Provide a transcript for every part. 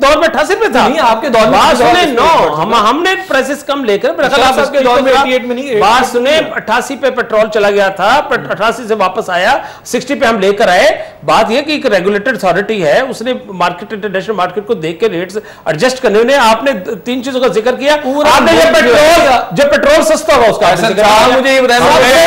दौर में 88 पे था, नहीं आपके दौर में बात सुने। नो, हमने प्राइसेस कम लेकर आपके दौर में 88 में नहीं, बात सुने 88 पे पेट्रोल चला गया था, 88 से वापस आया, 60 पे हम लेकर आए। बात यह कि एक रेगुलेटेड अथॉरिटी है, उसने मार्केट, इंटरनेशनल मार्केट को देख के रेट्स एडजस्ट करने। आपने 3 चीजों का जिक्र किया। आपने जो पेट्रोल सस्ता होगा उसका मुझे ये बताया,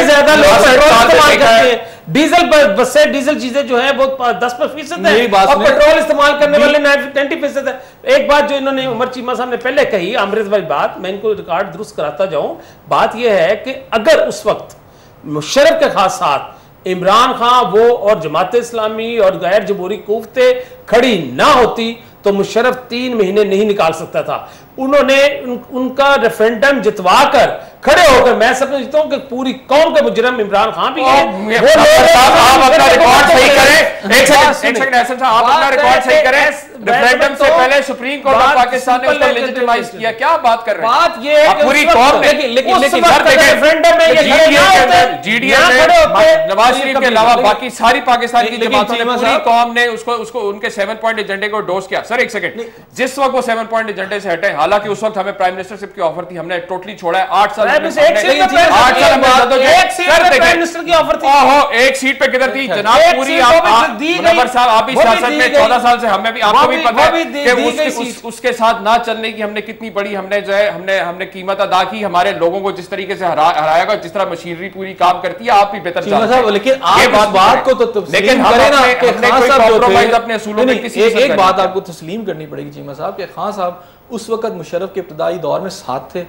ज्यादा लोग पेट्रोल इस्तेमाल करते हैं, डीजल बस से डीजल चीजें जो है वो 10% है और पेट्रोल इस्तेमाल करने वाले 90% है। एक बात जो इन्होंने उमर चीमा साहब ने पहले कही, अमृत वाली बात, मैं इनको रिकॉर्ड दुरुस्त कराता जाऊं। बात यह है कि अगर उस वक्त मुशर्रफ के खास साथ इमरान खान वो और जमात इस्लामी और गैर जमहूरी कुव्वतें खड़ी ना होती तो मुशर्रफ 3 महीने नहीं निकाल सकता था। उन्होंने उनका रेफरेंडम जितवा कर खड़े होकर, मैं समझता हूं कि पूरी कौम के मुजरिम इमरान खान भी है। वो आप अपना रिकॉर्ड सही करें। एक सेकंड एहसन साहब, आप अपना रिकॉर्ड सही करें। रेफरेंडम से पहले सुप्रीम कोर्ट ऑफ पाकिस्तान ने उसको लेजिटिमाइज किया। क्या बात कर रहे हैं? बात ये है कि पूरी कौम ने, लेकिन रेफरेंडम में जीडीए ने नवाज शरीफ के अलावा बाकी सारी पाकिस्तान की जमातों ने, पूरी कौम ने उसको उनके 7 पॉइंट एजेंडे को डोज किया। सर एक सेकंड, जिस वक्त वो 7 पॉइंट एजेंडे से हटे, हालांकि उस वक्त हमें प्राइम मिनिस्टरशिप की ऑफर थी, हमने टोटली छोड़ा है। 8 साल एक सीट की ऑफर थी। एक सीट पे किधर थी जनाब? पूरी नंबर साहब, आप भी सियासत में 14 साल से, हमें भी, आपको भी पता है कि उसके साथ ना चलने की हमने कितनी बड़ी हमने जो है हमने कीमत अदा की। हमारे लोगों को जिस तरीके से हराया गया, जिस तरह मशीनरी पूरी काम करती है, आप भी बेहतर जानते हैं। लेकिन आप बात को तो लेकिन अपने असूलों में किसी एक बात आपको तस्लीम करनी पड़ेगी चीमा साहब के खान साहब उस वक्त मुशर्रफ के इब्तदाई दौर में साथ थे,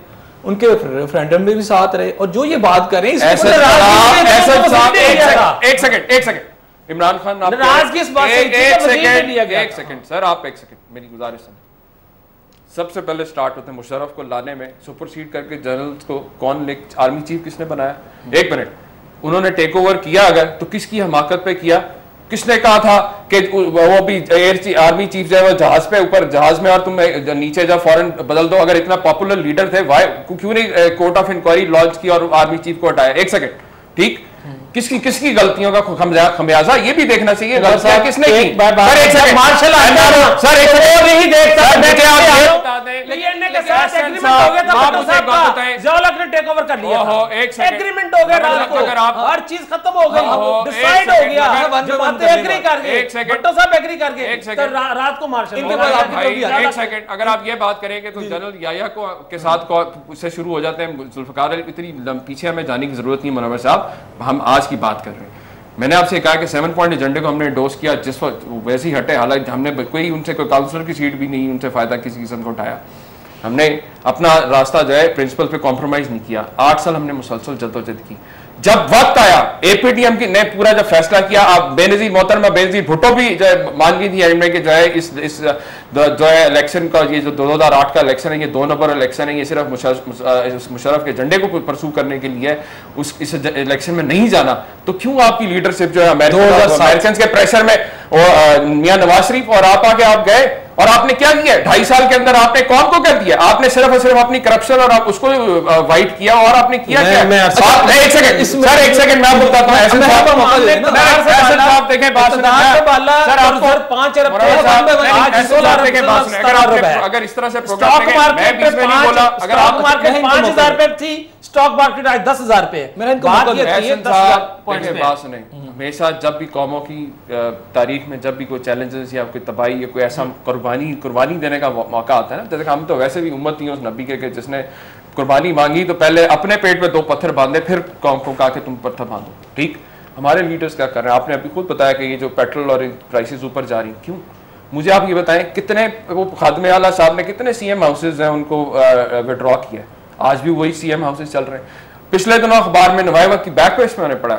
उनके रेफरेंडम में भी साथ रहे। और जो ये बात कर रहे हैं, एक सेकंड इमरान खान, एक सेकंड सर, आप एक सेकंड मेरी गुजारिश सुन। सबसे पहले स्टार्ट होते हैं मुशर्रफ को लाने में, सुपरसीड करके जनरल्स को कौन आर्मी चीफ किसने बनाया? 1 मिनट, उन्होंने टेक ओवर किया अगर तो किसकी हमाकत पे किया? किसने कहा था कि वो भी आर्मी चीफ जो है वो जहाज पे ऊपर जहाज में और तुम नीचे जा फौरन बदल दो? अगर इतना पॉपुलर लीडर थे, क्यों नहीं कोर्ट ऑफ इंक्वायरी लॉन्च की और आर्मी चीफ को हटाया? 1 सेकंड, ठीक, किसकी गलतियों का खमियाजा ये भी देखना चाहिए। गलतियां किसने की? मार्शल सर एक नहीं देखता, टेक ओवर कर लिया, एग्रीमेंट हो गया, अगर आप हर चीज खत्म हो गई, डिसाइड हो गया, एग्री कर गए, भट्टो साहब एग्री कर गए, रात को मार्शल। एक सेकंड, अगर आप ये बात करेंगे तो जनरल याया को के साथ से शुरू हो जाते हैं जुल्फकार अली, इतनी पीछे हमें जाने की जरूरत नहीं मुनव्वर साहब, हम आज की बात कर रहे हैं। मैंने आपसे कहा कि 7 पॉइंट एजेंडे को हमने डोज किया, जिस वक्त वैसे ही हटे, हालांकि हमने कोई उनसे कोई काउंसलर की सीट भी नहीं, उनसे फायदा किसी किस्म को उठाया। हमने अपना रास्ता जो है प्रिंसिपल पे कॉम्प्रोमाइज नहीं किया। 8 साल हमने मुसलसल जद्दोजहद की। जब वक्त आया एपीडीएम की ने पूरा जब फैसला किया, आप बेनजीर मोहतरमा बेनजीर भुट्टो भी जो है मान गई थी एमए के जो है इस जो है इलेक्शन का, ये जो 2008 का इलेक्शन है, ये 2 नंबर इलेक्शन है, ये सिर्फ मुशर्रफ के झंडे को परसू करने के लिए इस इलेक्शन में नहीं जाना। तो क्यों आपकी लीडरशिप जो है अमेरिकन के प्रेशर में मियां नवाज शरीफ और आप आगे आप गए और आपने क्या किया? 2.5 साल के अंदर आपने कौन को कर दिया? आपने सिर्फ और सिर्फ अपनी करप्शन और आप उसको वाइट किया और आपने किया क्या? एक सेकंड सर, एक सेकंड मैं बताता हूं। ऐसे साहब देखें बात सुनिए सर, आपको 5 अरब अगर इस तरह से स्टॉक मार्केट पे 5,000 रुपए थी, स्टॉक मार्केट आज 10,000 रुपए। बात सुने, हमेशा जब भी कौमों की तारीख में जब भी कोई चैलेंजेस या कोई तबाही या कोई ऐसा कुर्बानी देने का मौका आता है ना, जैसे हम तो वैसे भी उम्मत ही उस नबी के जिसने कुर्बानी मांगी तो पहले अपने पेट में 2 पत्थर बांधे, फिर कौम को कहा कि तुम पत्थर बांधो। ठीक, हमारे लीडर्स क्या कर रहे हैं? आपने अभी खुद बताया कि ये जो पेट्रोल और प्राइसेस ऊपर जा रही, क्यों? मुझे आप ये बताएं, कितने वो खादमे आला साहब ने कितने सीएम हाउसेज हैं उनको विड्रॉ किया? आज भी वही सीएम हाउसेज चल रहे हैं। पिछले दिनों अखबार में नवाब की बैक पेज में मैंने पढ़ा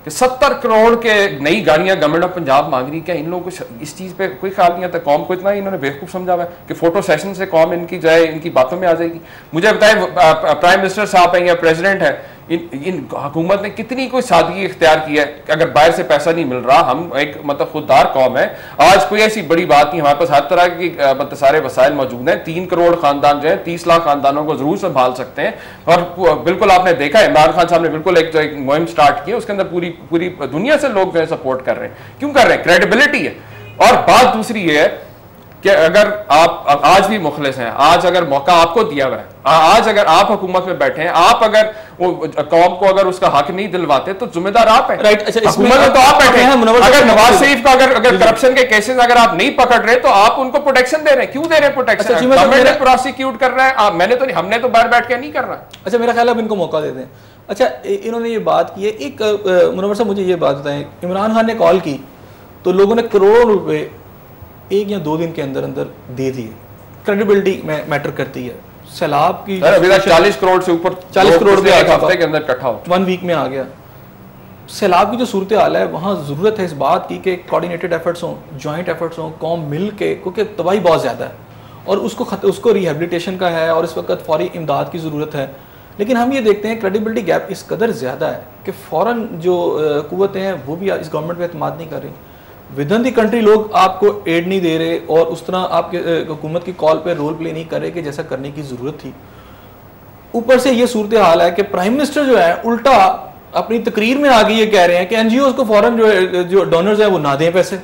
कि 70 करोड़ के नई गाड़ियां गवर्नमेंट ऑफ पंजाब मांग रही। क्या इन लोगों को इस चीज पे कोई ख्याल नहीं आता? कौम को इतना इन्होंने बेवकूफ समझा हुआ है कि फोटो सेशन से कौम इनकी जाए, इनकी बातों में आ जाएगी। मुझे बताएं, प्राइम मिनिस्टर साहब हैं या प्रेसिडेंट है, इन हुकूमत ने कितनी कोई सादगी इख्तियार की है कि अगर बाहर से पैसा नहीं मिल रहा, हम एक मतलब खुददार कौम है, आज कोई ऐसी बड़ी बात नहीं, हमारे पास हर तरह की मतलब सारे वसाइल मौजूद हैं। 3 करोड़ खानदान जो है 30 लाख खानदानों को जरूर संभाल सकते हैं। और बिल्कुल आपने देखा है इमरान खान साहब ने बिल्कुल एक मुहिम स्टार्ट की है, उसके अंदर पूरी दुनिया से लोग जो है सपोर्ट कर रहे हैं। क्यों कर रहे हैं? क्रेडिबिलिटी है। और बात दूसरी ये है कि अगर आप आज भी मुखलिस हैं, आज अगर मौका आपको दिया हुआ है, आज अगर आप हुकूमत में बैठे हैं, आप अगर वो कौम को अगर उसका हक नहीं दिलवाते तो जिम्मेदार आप हैं। राइट, अच्छा, हुकूमत में तो आप बैठे हैं। अगर नवाज शरीफ का अगर करप्शन के केसेस अगर आप नहीं पकड़ रहे तो आप उनको प्रोटेक्शन दे रहे हैं, क्यों दे रहे हैं प्रोटेक्शन? गवर्नमेंट ने प्रोसिक्यूट कर रहा है, मैंने तो नहीं, हमने तो बाहर बैठ के नहीं कर रहा। अच्छा, मेरा ख्याल है अब इनको मौका दे दें। अच्छा, इन्होंने ये बात की है, एक मुनव्वर साहब मुझे ये बात बताएं, इमरान खान ने कॉल की तो लोगों ने करोड़ों रुपए 1 या 2 दिन के अंदर अंदर दे दिए। क्रेडिबिलिटी में मैटर करती है। सैलाब की अभी तक 40 करोड़ से ऊपर, 40 करोड़ रुपए एक हफ्ते के अंदर इकट्ठा हो, 1 वीक में आ गया। सैलाब की जो सूरत हाल है वहाँ ज़रूरत है इस बात की कि कोऑर्डिनेटेड एफर्ट्स हों, जॉइंट एफर्ट्स हों, कौम मिल के, क्योंकि तबाही बहुत ज़्यादा है और उसको रिहेबिलिटेशन का है और इस वक्त फौरी इमदाद की ज़रूरत है। लेकिन हम ये देखते हैं क्रेडिबिलिटी गैप इस कदर ज़्यादा है कि फ़ौरन जो कुव्वतें हैं वो भी इस गवर्नमेंट पे एतमाद नहीं कर रही। विद इन दी कंट्री लोग आपको एड नहीं दे रहे और उस तरह आपके हुकूमत की कॉल पे रोल प्ले नहीं कर रहे कि जैसा करने की ज़रूरत थी। ऊपर से ये सूरत हाल है कि प्राइम मिनिस्टर जो है उल्टा अपनी तकरीर में आगे ये कह रहे हैं कि एनजीओज़ को फ़ौरन जो डोनर्स हैं वो ना दें पैसे।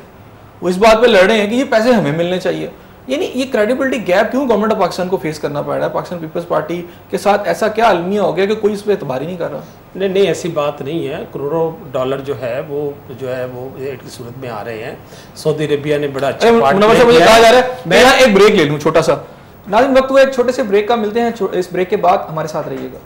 वो इस बात पे लड़ रहे हैं कि ये पैसे हमें मिलने चाहिए। यानी ये क्रेडिबिलिटी गैप क्यों गवर्नमेंट ऑफ पाकिस्तान को फेस करना पड़ रहा है? पाकिस्तान पीपल्स पार्टी के साथ ऐसा क्या अलमिया हो गया कि कोई इस पर एतबार ही नहीं कर रहा? नहीं, ऐसी बात नहीं है। करोड़ों डॉलर जो है वो एड की सूरत में आ रहे हैं। सऊदी अरेबिया ने बड़ा अच्छा मुझे कहा जा रहा है, मैं यहाँ एक ब्रेक ले लूँ छोटा सा। नाज़रीन, वक्त हुआ एक छोटे से ब्रेक का, मिलते हैं इस ब्रेक के बाद, हमारे साथ रहिएगा।